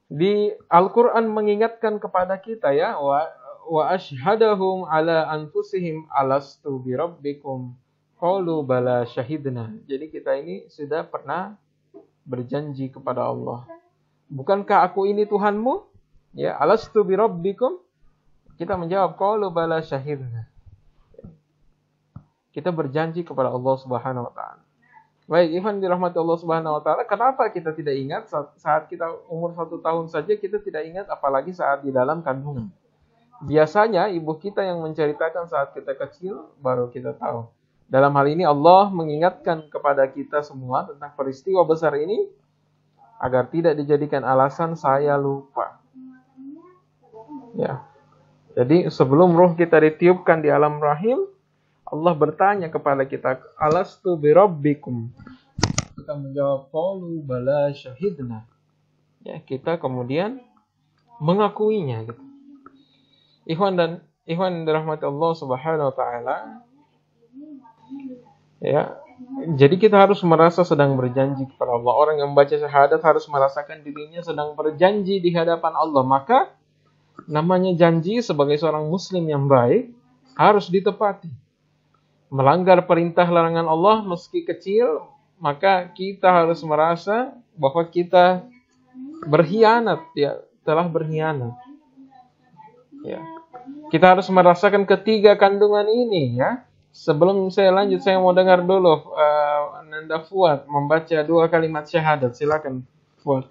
di Al-Quran mengingatkan kepada kita ya, wa ashhadahum ala anfusihim alastu birabbikum qalu bala syahidna. Jadi kita ini sudah pernah berjanji kepada Allah. Bukankah aku ini Tuhanmu? Ya, alastu birabbikum. Kita menjawab qalu bala syahidna. Kita berjanji kepada Allah Subhanahu wa taala. Baik, ikhwan dirahmati Allah Subhanahu wa taala, kenapa kita tidak ingat saat kita umur 1 tahun saja kita tidak ingat, apalagi saat di dalam kandungan. Biasanya ibu kita yang menceritakan saat kita kecil baru kita tahu. Dalam hal ini Allah mengingatkan kepada kita semua tentang peristiwa besar ini agar tidak dijadikan alasan saya lupa. Ya. Jadi sebelum ruh kita ditiupkan di alam rahim, Allah bertanya kepada kita, alastu birabbikum. Kita menjawab, qalu bala syahidna. Ya, kita kemudian mengakuinya gitu. Ikhwan dirahmati Allah Subhanahu wa taala. Ya. Jadi kita harus merasa sedang berjanji kepada Allah. Orang yang membaca syahadat harus merasakan dirinya sedang berjanji di hadapan Allah. Maka namanya janji sebagai seorang muslim yang baik harus ditepati. Melanggar perintah larangan Allah meski kecil, maka kita harus merasa bahwa kita berkhianat, ya, telah berkhianat. Ya. Kita harus merasakan ketiga kandungan ini ya. Sebelum saya lanjut, saya mau dengar dulu Nanda Fuad membaca 2 kalimat syahadat. Silakan Fuad.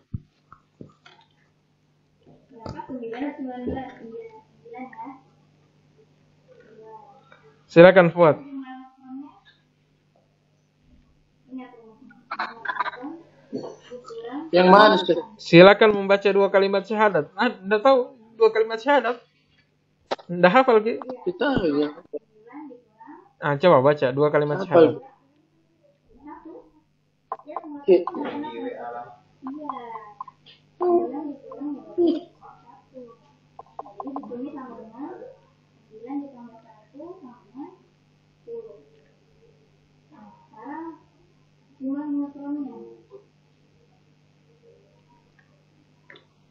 Silakan Fuad. Yang mana Ustaz? Silakan membaca 2 kalimat syahadat. Anda tahu 2 kalimat syahadat? Anda hafal Ki? Kita ya. Coba baca 2 kalimat syahadat.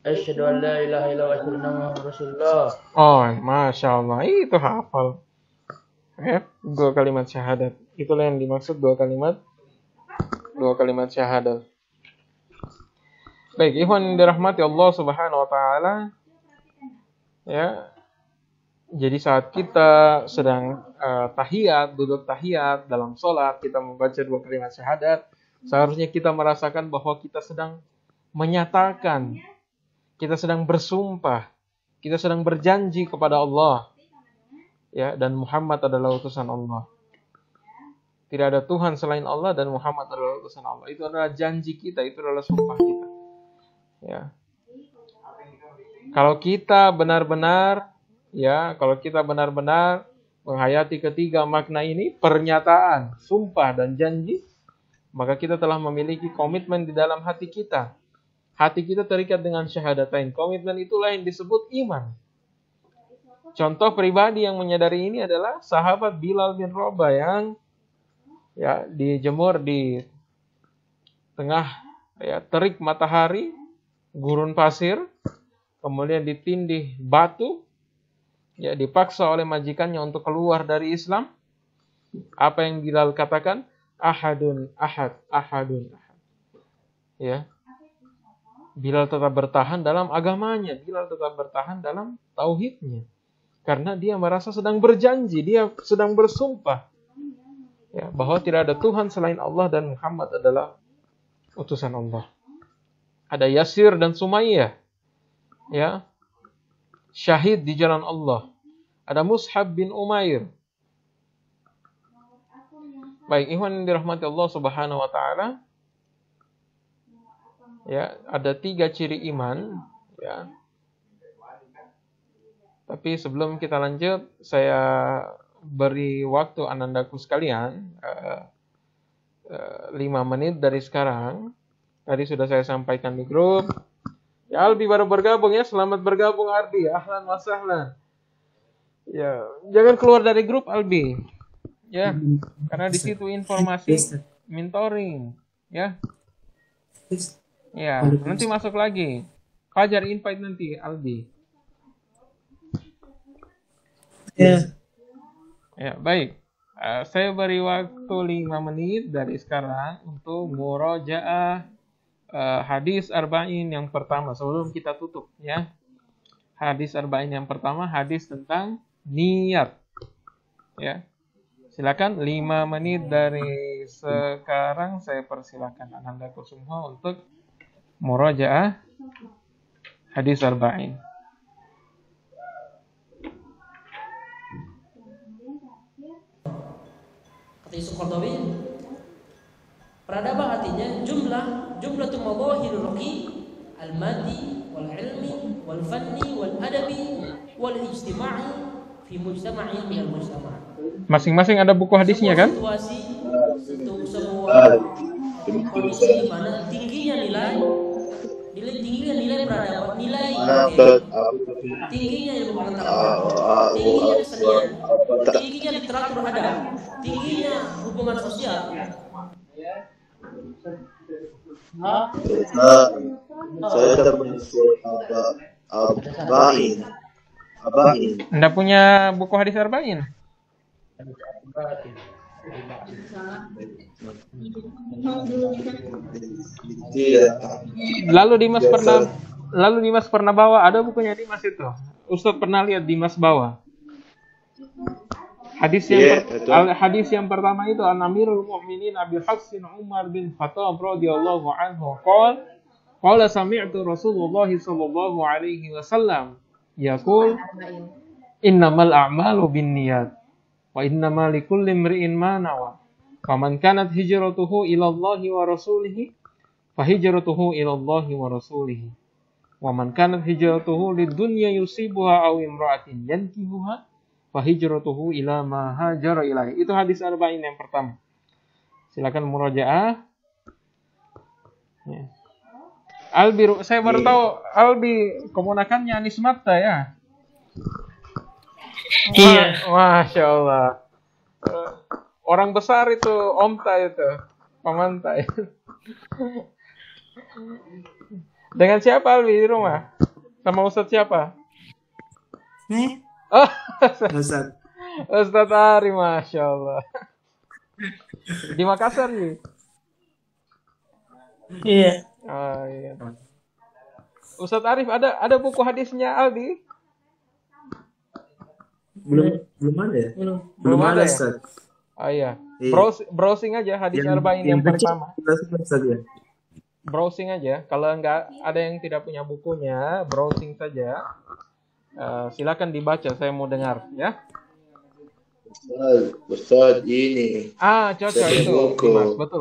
Asyhadu an la ilaha illallah wa asyhadu anna Muhammadar Rasulullah. Oh, Masya Allah. Itu hafal. Ya, 2 kalimat syahadat. Itulah yang dimaksud 2 kalimat syahadat. Baik, ikhwan yang dirahmati Allah Subhanahu wa taala. Ya. Jadi saat kita sedang tahiyat, duduk tahiyat dalam sholat, kita membaca 2 kalimat syahadat, seharusnya kita merasakan bahwa kita sedang menyatakan, kita sedang bersumpah, kita sedang berjanji kepada Allah, ya, dan Muhammad adalah utusan Allah. Tidak ada Tuhan selain Allah dan Muhammad adalah utusan Allah. Itu adalah janji kita, itu adalah sumpah kita. Ya. Kalau kita benar-benar menghayati ketiga makna ini, pernyataan, sumpah, dan janji, maka kita telah memiliki komitmen di dalam hati kita. Hati kita terikat dengan syahadatain. Komitmen itulah yang disebut iman. Contoh pribadi yang menyadari ini adalah sahabat Bilal bin Rabah yang dijemur di tengah terik matahari, gurun pasir, kemudian ditindih batu, dipaksa oleh majikannya untuk keluar dari Islam. Apa yang Bilal katakan? Ahadun ahad, ahadun ahad. Ya. Bilal tetap bertahan dalam agamanya, Bilal tetap bertahan dalam tauhidnya. Karena dia merasa sedang berjanji, dia sedang bersumpah, bahwa tidak ada Tuhan selain Allah dan Muhammad adalah utusan Allah. Ada Yasir dan Sumayyah, syahid di jalan Allah. Ada Mus'ab bin Umair. Baik, ikhwan yang dirahmati Allah Subhanahu wa taala. Ada 3 ciri iman, Tapi sebelum kita lanjut, saya beri waktu anandaku sekalian 5 menit dari sekarang. Tadi sudah saya sampaikan di grup. Ya, Albi baru bergabung ya. Selamat bergabung Albi. Ahlan wa sahlan. Ya, jangan keluar dari grup Albi. Ya, karena di situ informasi mentoring, ya. Ya, nanti masuk lagi. Fajar invite nanti Albi. Ya, baik. Saya beri waktu 5 menit dari sekarang untuk murojaah hadis arba'in yang pertama sebelum kita tutup, ya. Hadis arba'in yang pertama, hadis tentang niat. Ya. Silakan 5 menit dari sekarang saya persilakan anandaku semua untuk murojaah hadis arba'in. Yusuf Qardawi, peradaban artinya jumlah mawahirul ruqi al-madi wal ilmi wal fanni wal adabi wal ijtima'i fi mujtama'in min al-mujtama'. Masing-masing ada buku hadisnya kan? Situasi untuk semua kondisi di mana tingginya nilai peradaban, tingginya ilmu pengetahuan, tingginya kesenian, tingginya literatur adab, tingginya hubungan sosial. Saya termasuk Arba'in. Anda punya buku hadis arba'in? Lalu Dimas pernah bawa, ada bukunya Dimas itu. Ustaz pernah lihat Dimas bawa. Hadis yang pertama itu An-Amirul Mu'minin Abi Hafsin Umar bin Khattab radhiyallahu anhu qala sami'tu Rasulullah sallallahu alaihi wasallam yaqul innamal a'malu binniyat wa innamal likulli imri'in ma nawa. Faman kanat hijratuhu ila Allahi wa rasulihi fa hijratuhu ila Allahi wa rasulihi. Wa man kanat hijratuhu lid-dunya yusibuha aw imra'atin yankihuha fa hijratuhu ila ma hajara ilaihi. Itu hadis arba'in yang pertama. Silakan murojaah. Ya. Albi, saya baru tahu Albi keponakannya Anis Matta ya. Iya. Masya Allah. Orang besar itu Om Ta itu, Paman Ta. Dengan siapa Alwi di rumah? Sama Ustadz siapa? Nih, Oh, Ustaz. Ustadz Ari, Masya Allah. Di Makassar nih. Iya. Oh, iya. Ustadz Arif, ada buku hadisnya Aldi? Belum ada ya? Belum ada ya? Ustaz. Oh iya. Iya. Browsing aja hadis Arba'in yang pertama. Ustaz ya. Browsing aja. Kalau nggak ada yang tidak punya bukunya, browsing saja. Silakan dibaca. Saya mau dengar, ya. Ustaz ini. Cocok Saya itu, buku. Dimas. Betul.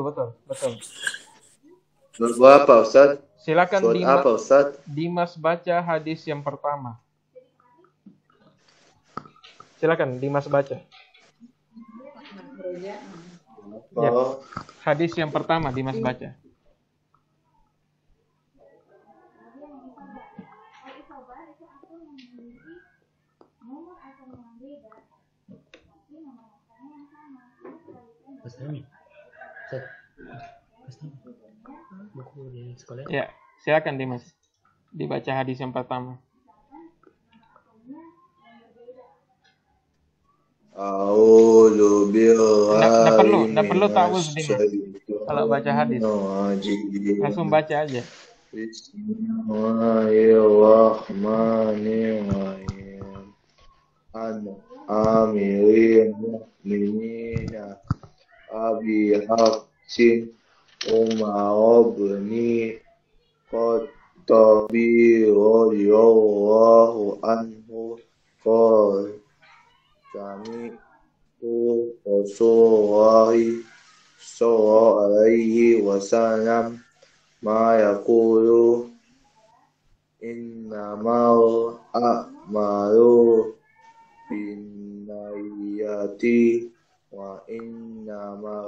Buku apa Ustaz? Silakan Surat apa Ustaz? Dimas baca hadis yang pertama. Silakan Dimas baca. Ya. Oh, Hadis yang pertama Dimas baca. Buku di sekolah. Ya, silakan Dimas. Dibaca hadis yang pertama. A'udzu billahi Nggak perlu ta'awuz, Dimas. Kalau baca hadis. Langsung baca aja. Bismillahirrahmanirrahim. An amirin mu'minina Abi Hafsin Umar bin Khattabi radhiyallahu anhu qala Sami'tu Rasulullah sallallahu alaihi wasallam ma yaqulu innamal a'malu binniyati wa innama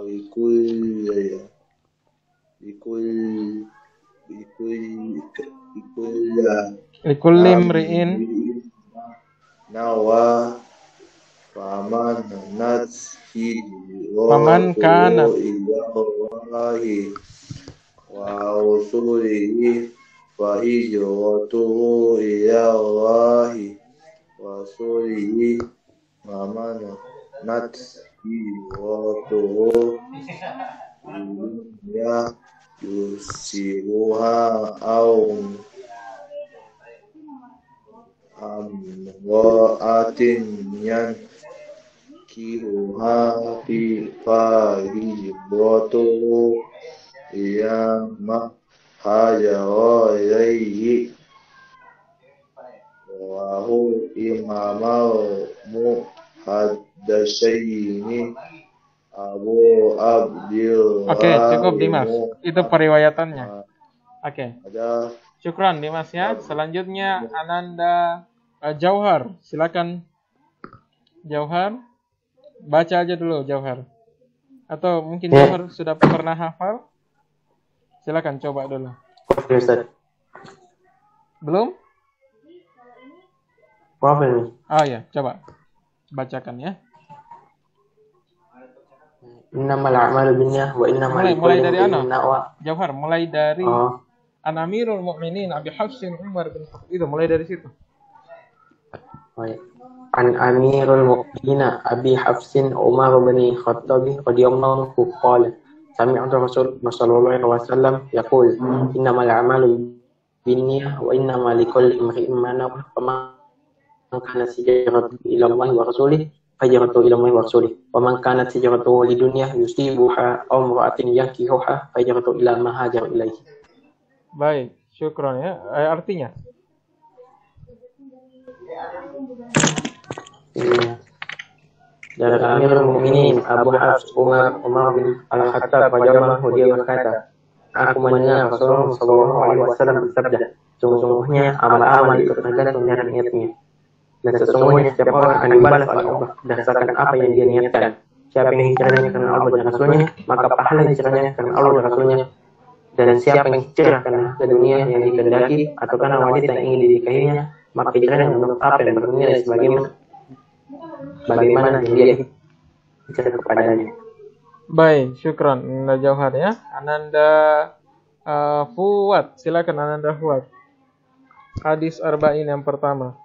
Likulli imri'in nawa faman kanat ilallahi wa rasulihi fa hijratuhu ilallahi wa rasulihi faman hijratuhu ya yusiruha amwaatin yan kihuha fi fahijratuhu yang hajara ilaihi wahu imamal muhaddasaini Abu Abdillah. Oke, cukup Dimas. Itu periwayatannya. Oke. Ada Syukran Dimas ya. Selanjutnya Ananda Jauhar. Silakan Jauhar. Baca aja dulu Jauhar. Atau mungkin Jauhar sudah pernah hafal? Silakan coba dulu. Oke, Ustaz. Belum? Apa ini? Oh ya, coba. Bacakan ya. Innamal a'malu binniyah wa innamal Mulai likulli dari imri'in ana. nawa. Jauhar, mulai dari Oh, An Amirul Mukminin Abi Hafsin Umar bin Khattab. Itu mulai dari situ. oh ya. An Amirul Mu'minin Abi Hafsin Umar bin Khattab radhiyallahu anhu qala Sami'tu Rasulullah sallallahu alaihi wasallam yaqul innamal a'malu binniyah wa innamal likulli imri'in ma nawa. Faman kana hijratuhu ila Allah wa rasulih hijratuhu ila Allah wa rasulih. Wa man kanat hijratuhu lidunya yusibuha aw imra'atin yankihuha hijratuhu ila ma hajara ilaihi. Baik, syukron ya. Artinya? Dari Amirul Mukminin Abu Hafs Umar bin Al-Khattab radhiyallahu anhu dia berkata, aku mendengar Rasulullah sallallahu alaihi wasallam bersabda, sungguhnya amal-amal itu tergantung dari niatnya. Dan sesungguhnya setiap orang akan dibalas oleh Allah berdasarkan apa yang dia niatkan. Siapa yang hijrahnya karena Allah dan Rasulnya, maka pahala hijrahnya karena Allah dan Rasulnya. Dan siapa yang hijrah karena dunia yang dikehendaki atau karena wanita yang ingin dinikahinya, maka hijrahnya untuk apa yang bernilai bagaimana yang dia hijrah kepadanya. Baik, syukran Ananda Jauhar ya. Ananda Fuad, silakan Ananda Fuad. Hadis arba'in yang pertama.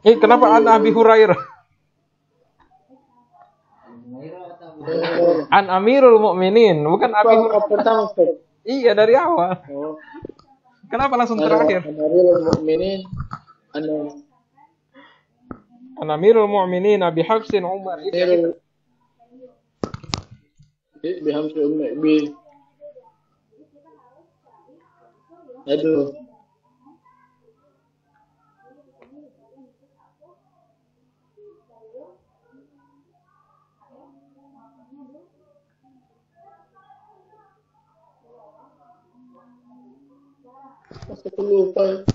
Kenapa an Abi Hurairah? An Amirul Mukminin, bukan Abi Hurairah. Pertama, Iya, dari awal. Kenapa langsung terakhir? Amirul Mukminin, An Amirul Mukminin Abi Hafsin Umar. Aduh. Masa aku lupa.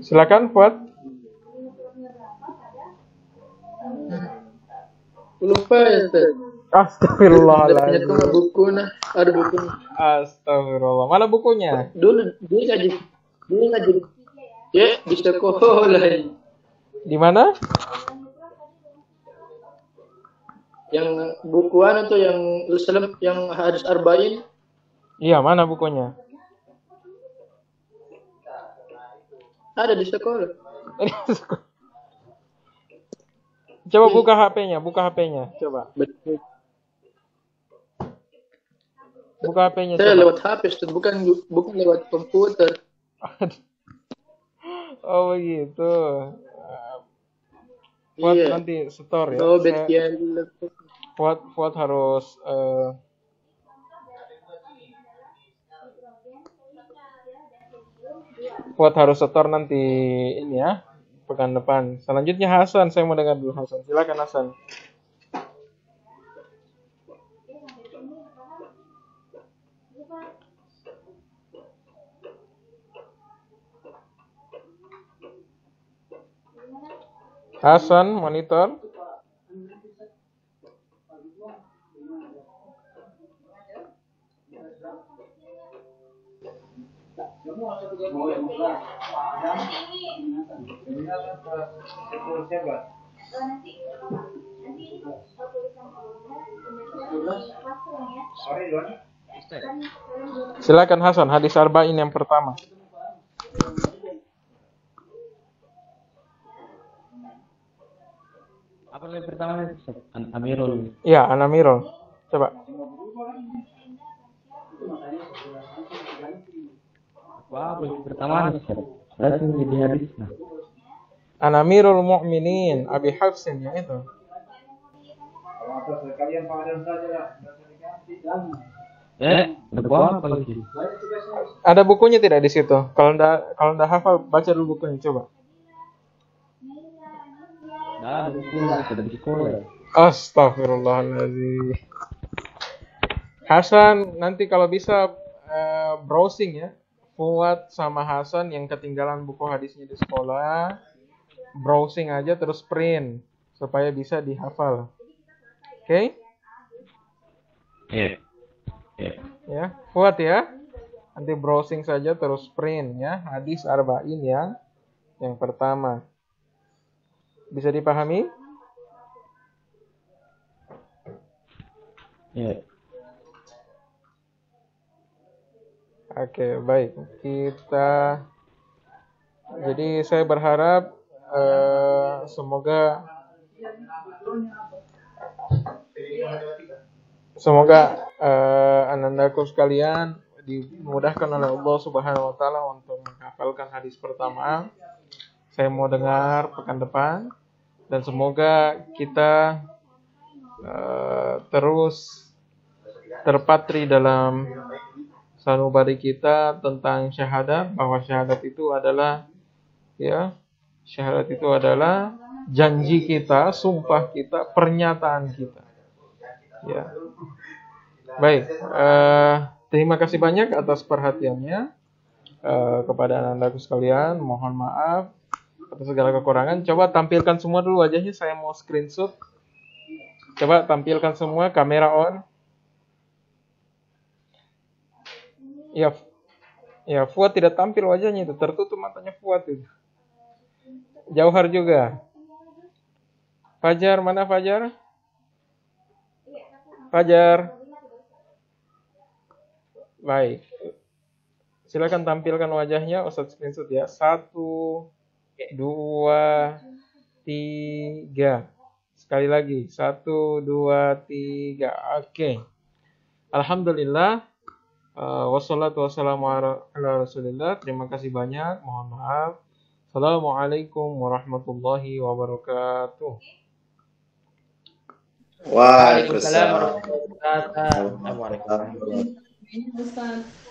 Silakan Fuad. Lupa ya, Ustaz. Astagfirullahaladzim. Punya buku ada buku. Astagfirullah. Mana bukunya? Dulu dia ngaji. Ya, di sekolah. Di mana? Yang bukuan atau yang hadis arba'in? Iya, mana bukunya? Ada di sekolah. Coba buka HP-nya, coba. Betul. Buka HP-nya. Saya coba. lewat HP, Ustaz, bukan lewat komputer. Oh begitu. Fuad Iya. nanti store ya. Oh, betul. Fuad harus setor nanti ini ya, pekan depan. Selanjutnya Hasan, saya mau dengar dulu Hasan. Silakan Hasan. Hasan, monitor. Silakan Hasan, hadis arba'in yang pertama. Apa yang pertama? Amirul. Iya, An Amirul. Coba. Apa yang pertama? Langsung jadi hadis. An Amirul Mukminin Abi Hafsin, yang itu. Apa lagi? Ada bukunya tidak di situ? Kalau ndak hafal, baca dulu bukunya, coba. Nah, bukunya sudah di sekolah. Astagfirullahaladzim. Hasan, nanti kalau bisa browsing ya. Fuad sama Hasan yang ketinggalan buku hadisnya di sekolah, browsing aja terus print supaya bisa dihafal. Oke? Iya. Ya, Fuad ya. Nanti browsing saja terus print ya, hadis arba'in yang pertama. Bisa dipahami? Iya. Oke, baik. Jadi saya berharap semoga anandaku sekalian dimudahkan oleh Allah Subhanahu wa taala untuk menghafalkan hadis pertama. Saya mau dengar pekan depan, dan semoga kita terus terpatri dalam sanubari kita tentang syahadat, bahwa syahadat itu adalah janji kita, sumpah kita, pernyataan kita. Ya. Baik, terima kasih banyak atas perhatiannya kepada anandaku sekalian. Mohon maaf atas segala kekurangan. Coba tampilkan semua dulu wajahnya, saya mau screenshot. Coba tampilkan semua, kamera on. Ya, Fuad tidak tampil wajahnya itu, tertutup matanya Fuad itu. Jauhar juga. Fajar, mana Fajar? Fajar. Baik. Silakan tampilkan wajahnya, Ustadz screenshot ya. 1, 2, 3. Sekali lagi. 1, 2, 3. Oke. Alhamdulillah. Wassalatu wassalamu ala Rasulillah. Terima kasih banyak. Mohon maaf. Assalamualaikum warahmatullahi wabarakatuh. Waalaikumsalam warahmatullahi wabarakatuh. warahmatullahi wabarakatuh.